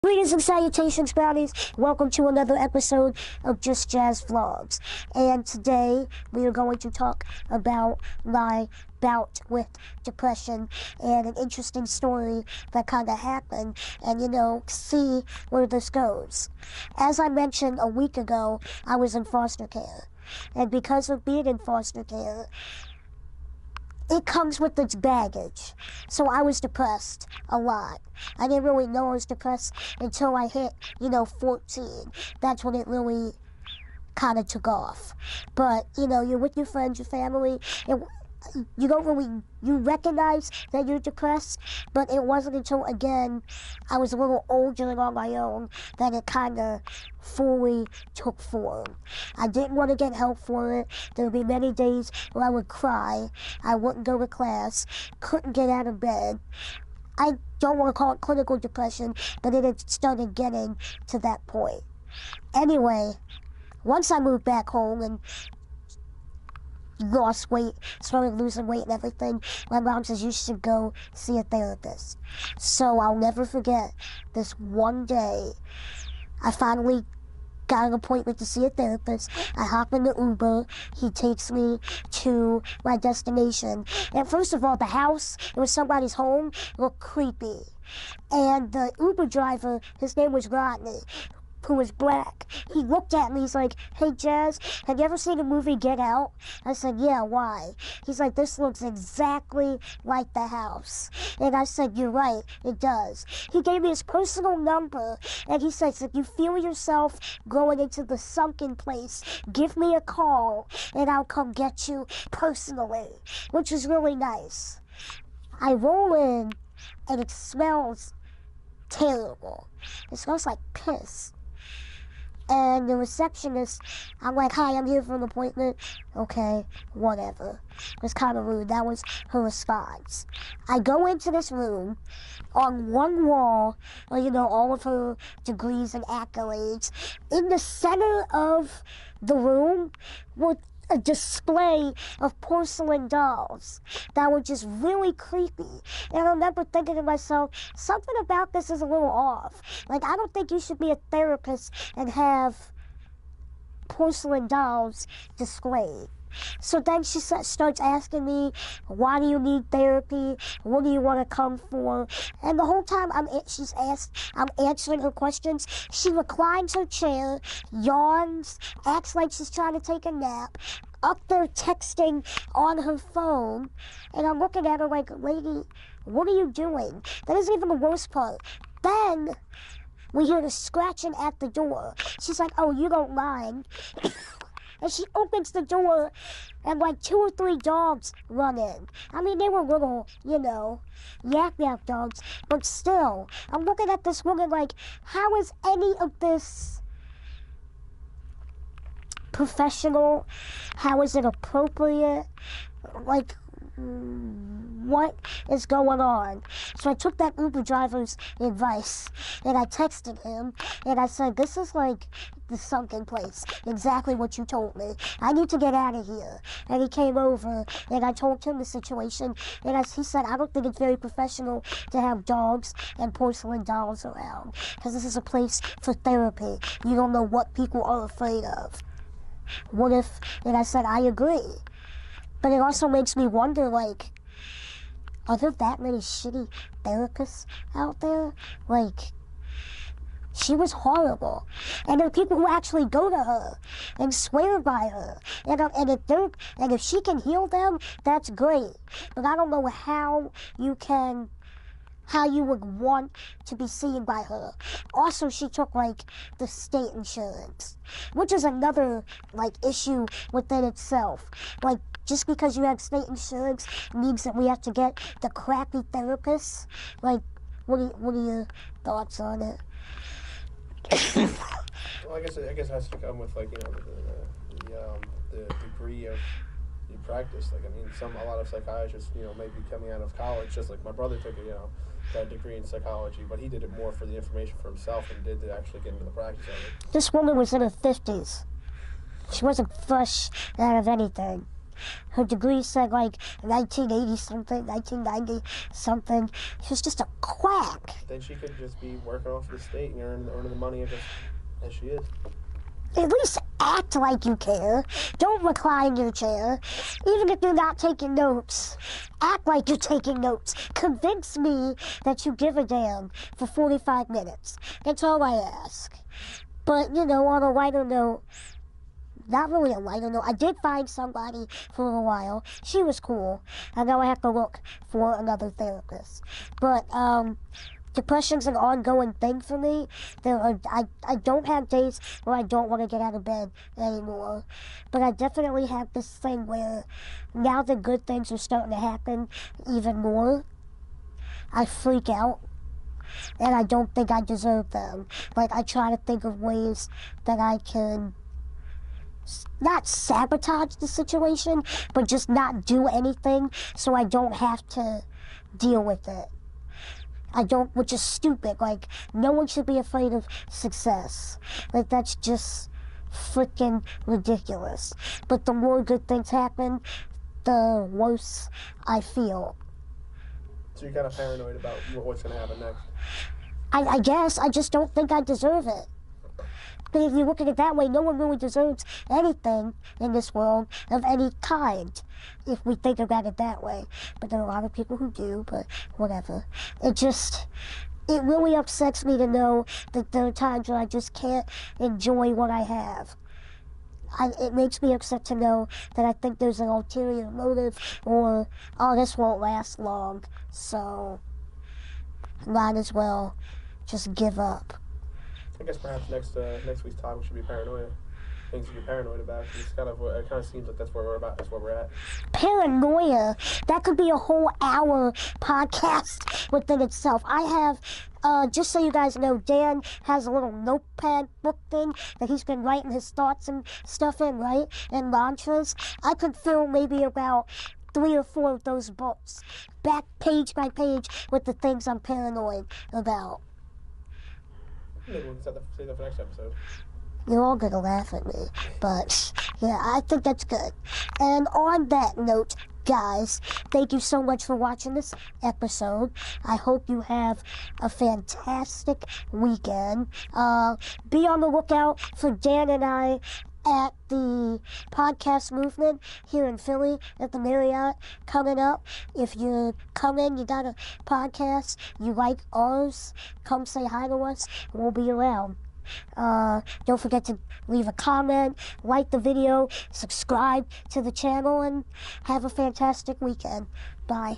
Greetings and salutations, brownies. Welcome to another episode of Just Jazz Vlogs. And today we are going to talk about my bout with depression and an interesting story that kind of happened and, see where this goes. As I mentioned a week ago, I was in foster care. And because of being in foster care, it comes with its baggage. So I was depressed a lot. I didn't really know I was depressed until I hit, 14. That's when it really kind of took off. But, you're with your friends, your family, you don't really, you recognize that you're depressed, but it wasn't until, again, I was a little older and on my own that it kind of fully took form. I didn't want to get help for it. There would be many days where I would cry. I wouldn't go to class, couldn't get out of bed. I don't want to call it clinical depression, but it had started getting to that point. Anyway, once I moved back home and lost weight, started losing weight and everything, my mom says you should go see a therapist. So I'll never forget this one day. I finally got an appointment to see a therapist. I hop in the Uber. He takes me to my destination. And first of all, the house, it was somebody's home, looked creepy. And the Uber driver, his name was Rodney, who was black. He looked at me, he's like, "Hey Jazz, have you ever seen the movie Get Out?" I said, "Yeah, why?" He's like, "This looks exactly like the house." And I said, "You're right, it does." He gave me his personal number, and he says, "If you feel yourself going into the sunken place, give me a call, and I'll come get you personally," which was really nice. I roll in, and it smells terrible. It smells like piss. And the receptionist, I'm like, "Hi, I'm here for an appointment." "Okay, whatever." It was kind of rude. That was her response. I go into this room. On one wall, all of her degrees and accolades. In the center of the room were a display of porcelain dolls that were just really creepy. And I remember thinking to myself, something about this is a little off. Like, I don't think you should be a therapist and have porcelain dolls displayed. So then she starts asking me, "Why do you need therapy? What do you want to come for?" And the whole time I'm answering her questions, she reclines her chair, yawns, acts like she's trying to take a nap, up there texting on her phone, and I'm looking at her like, "Lady, what are you doing?" That isn't even the worst part. Then we hear the scratching at the door. She's like, "Oh, you don't mind." And she opens the door, and like 2 or 3 dogs run in. I mean, they were little, yak dogs, but still. I'm looking at this woman like, how is any of this professional? How is it appropriate? Like, what is going on? So I took that Uber driver's advice, and I texted him, and I said, "This is like the sunken place, exactly what you told me. I need to get out of here." And he came over, and I told him the situation, and he said, "I don't think it's very professional to have dogs and porcelain dolls around, because this is a place for therapy. You don't know what people are afraid of." What if, and I said, "I agree." But it also makes me wonder, like, are there that many shitty therapists out there? Like, she was horrible. And there are people who actually go to her and swear by her. And if she can heal them, that's great. But I don't know how you would want to be seen by her. Also, she took, like, the state insurance, which is another, like, issue within itself. Like, just because you have state insurance means that we have to get the crappy therapists. Like, what are your thoughts on it? Well, I guess it has to come with, like, the degree of your practice. Like, I mean, a lot of psychiatrists, maybe coming out of college, just like my brother took that degree in psychology, but he did it more for the information for himself than did to actually get into the practice of it. This woman was in her 50s. She wasn't fresh out of anything. Her degree said like 1980 something, 1990 something. She was just a quack. Then she could just be working off the state and earning the money just as she is. At least act like you care. Don't recline your chair. Even if you're not taking notes, act like you're taking notes. Convince me that you give a damn for 45 minutes. That's all I ask. But, you know, on a lighter note, not really a lighter note, I did find somebody for a while. She was cool. And now I have to look for another therapist. But, depression's an ongoing thing for me. I don't have days where I don't want to get out of bed anymore. But I definitely have this thing where now the good things are starting to happen even more, I freak out. And I don't think I deserve them. Like, I try to think of ways that I can not sabotage the situation, but just not do anything so I don't have to deal with it. Which is stupid. Like, no one should be afraid of success. Like, that's just freaking ridiculous. But the more good things happen, the worse I feel. So you're kind of paranoid about what's going to happen next? I guess. I just don't think I deserve it. But if you look at it that way, no one really deserves anything in this world of any kind, if we think about it that way. But there are a lot of people who do, but whatever. It really upsets me to know that there are times where I just can't enjoy what I have. It makes me upset to know that I think there's an ulterior motive, or, oh, this won't last long, so might as well just give up. I guess perhaps next week's topic should be paranoia. Things to be paranoid about. It kind of seems like that's where we're about. That's where we're at. Paranoia. That could be a whole hour podcast within itself. I have, just so you guys know, Dan has a little notepad book thing that he's been writing his thoughts and stuff in, right? And mantras. I could fill maybe about 3 or 4 of those books, back page by page, with the things I'm paranoid about. Maybe we'll say that for next episode. You're all gonna laugh at me, but yeah, I think that's good. And on that note, guys, thank you so much for watching this episode. I hope you have a fantastic weekend. Be on the lookout for Dan and I at the podcast movement here in Philly at the Marriott coming up. If you're coming, you got a podcast, you like ours, come say hi to us. We'll be around. Don't forget to leave a comment, like the video, subscribe to the channel, and have a fantastic weekend. Bye.